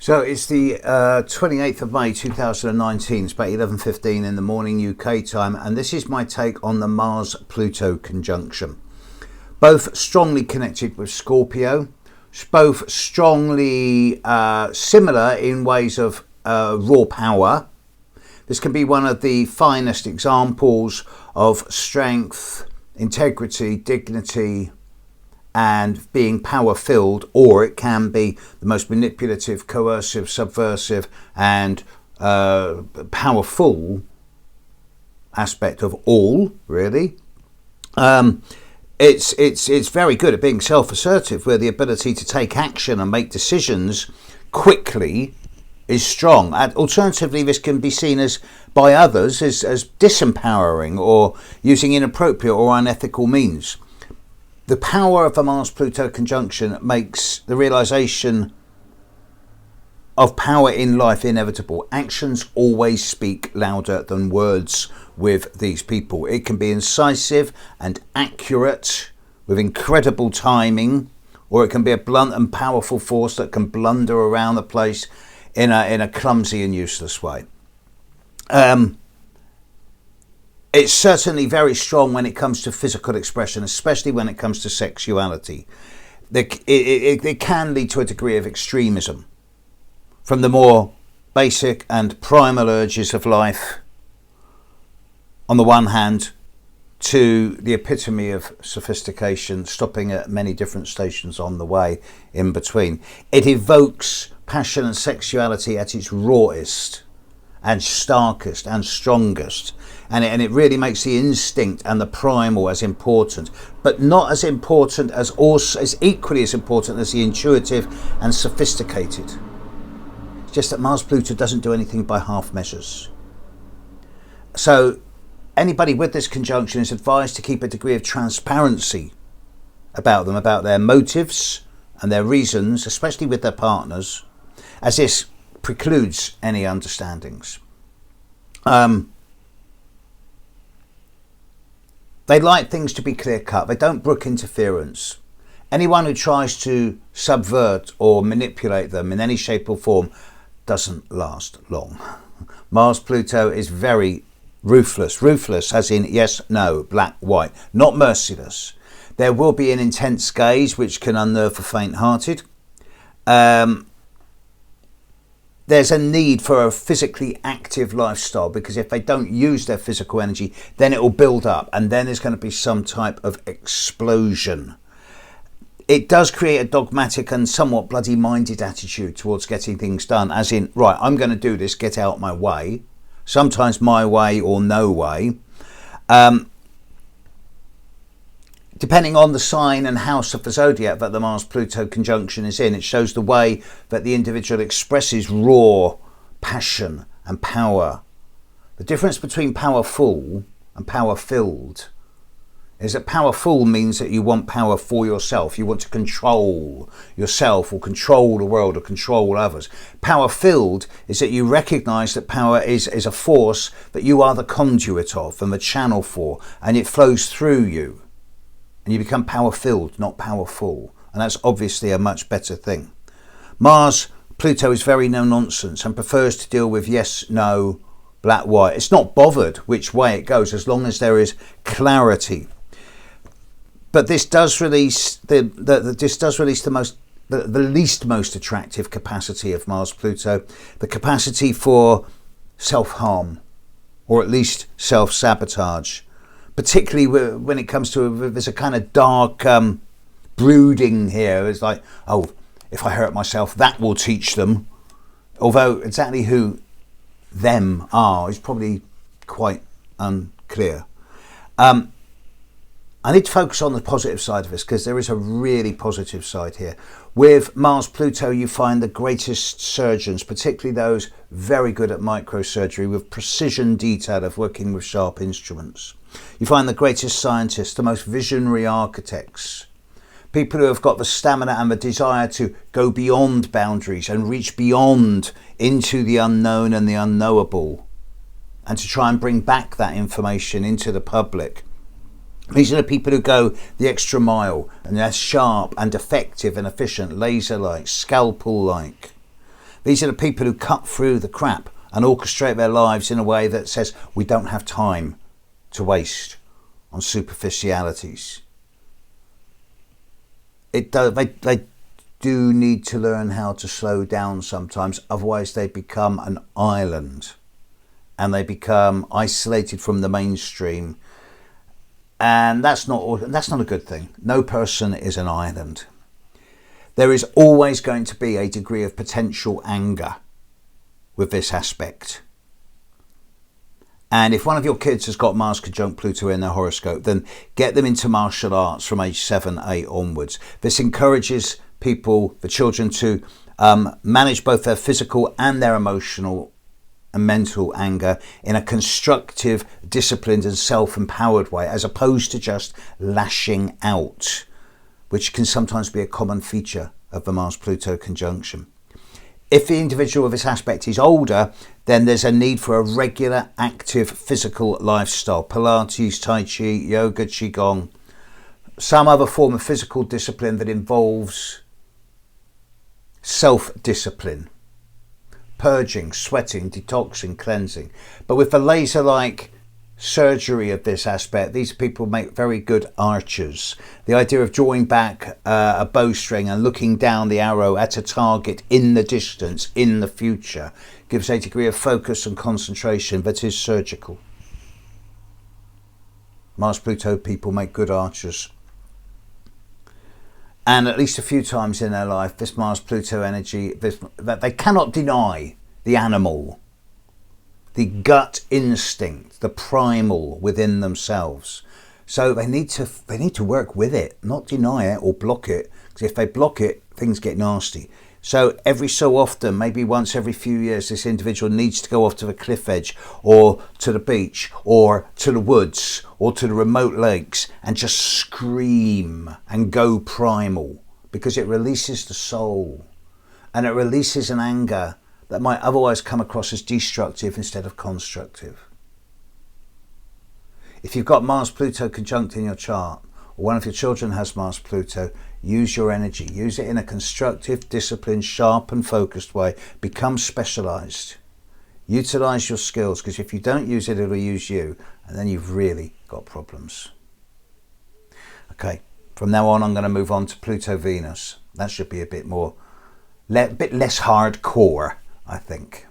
So it's the 28th of May 2019, it's about 11:15 in the morning UK time, and this is my take on the Mars-Pluto conjunction. Both strongly connected with Scorpio, both strongly similar in ways of raw power. This can be one of the finest examples of strength, integrity, dignity, and being power-filled, or it can be the most manipulative, coercive, subversive, and powerful aspect of all, really. It's very good at being self-assertive, where the ability to take action and make decisions quickly is strong. And alternatively, this can be seen as by others as disempowering or using inappropriate or unethical means. The power of the Mars-Pluto conjunction makes the realization of power in life inevitable. Actions always speak louder than words with these people. It can be incisive and accurate with incredible timing, or it can be a blunt and powerful force that can blunder around the place in a clumsy and useless way. It's certainly very strong when it comes to physical expression, especially when it comes to sexuality. It can lead to a degree of extremism, from the more basic and primal urges of life, on the one hand, to the epitome of sophistication, stopping at many different stations on the way in between. It evokes passion and sexuality at its rawest and starkest and strongest, and it really makes the instinct and the primal as important, but not as important as, also as equally as important as the intuitive and sophisticated. It's just that Mars-Pluto doesn't do anything by half measures. So anybody with this conjunction is advised to keep a degree of transparency about them, about their motives and their reasons, especially with their partners, as this precludes any understandings. They like things to be clear-cut. They don't brook interference. Anyone who tries to subvert or manipulate them in any shape or form doesn't last long. Mars-Pluto is very ruthless. Ruthless as in yes, no, black, white. Not merciless. There will be an intense gaze which can unnerve the faint-hearted. There's a need for a physically active lifestyle, because if they don't use their physical energy, then it will build up, and then there's going to be some type of explosion. It does create a dogmatic and somewhat bloody-minded attitude towards getting things done, as in, right, I'm going to do this, get out my way. Sometimes my way or no way. Depending on the sign and house of the zodiac that the Mars-Pluto conjunction is in, it shows the way that the individual expresses raw passion and power. The difference between powerful and power-filled is that powerful means that you want power for yourself. You want to control yourself or control the world or control others. Power-filled is that you recognize that power is a force that you are the conduit of and the channel for, and it flows through you. And you become power-filled, not powerful. And that's obviously a much better thing. Mars-Pluto is very no-nonsense and prefers to deal with yes, no, black, white. It's not bothered which way it goes as long as there is clarity. But this does release the least most attractive capacity of Mars-Pluto, the capacity for self-harm, or at least self-sabotage. Particularly when it comes to there's a kind of dark brooding here. It's like, oh, if I hurt myself, that will teach them. Although exactly who them are is probably quite unclear. I need to focus on the positive side of this, because there is a really positive side here. With Mars-Pluto, you find the greatest surgeons, particularly those very good at microsurgery with precision detail of working with sharp instruments. You find the greatest scientists, the most visionary architects, people who have got the stamina and the desire to go beyond boundaries and reach beyond into the unknown and the unknowable, and to try and bring back that information into the public. These are the people who go the extra mile, and they're sharp and effective and efficient, laser-like, scalpel-like. These are the people who cut through the crap and orchestrate their lives in a way that says we don't have time to waste on superficialities. They do need to learn how to slow down sometimes, otherwise they become an island and they become isolated from the mainstream, and that's not a good thing. No person is an island. There is always going to be a degree of potential anger with this aspect. And if one of your kids has got Mars conjunct Pluto in their horoscope, then get them into martial arts from age 7, 8 onwards. This encourages people, the children, to manage both their physical and their emotional and mental anger in a constructive, disciplined and self-empowered way, as opposed to just lashing out, which can sometimes be a common feature of the Mars-Pluto conjunction. If the individual of this aspect is older, then there's a need for a regular, active physical lifestyle. Pilates, Tai Chi, yoga, Qigong, some other form of physical discipline that involves self-discipline. Purging, sweating, detoxing, cleansing. But with the laser-like surgery of this aspect, these people make very good archers. The idea of drawing back a bowstring and looking down the arrow at a target in the distance, in the future, gives a degree of focus and concentration that is surgical. Mars-Pluto people make good archers. And at least a few times in their life, this Mars-Pluto energy, that they cannot deny the animal, the gut instinct, the primal within themselves. So they need to work with it, not deny it or block it. Because if they block it, things get nasty. So every so often, maybe once every few years, this individual needs to go off to the cliff edge or to the beach or to the woods or to the remote lakes and just scream and go primal, because it releases the soul and it releases an anger that might otherwise come across as destructive instead of constructive. If you've got Mars-Pluto conjunct in your chart, or one of your children has Mars-Pluto, use your energy. Use it in a constructive, disciplined, sharp and focused way. Become specialised. Utilise your skills, because if you don't use it, it'll use you, and then you've really got problems. Okay, from now on I'm going to move on to Pluto-Venus. That should be a bit less hardcore, I think.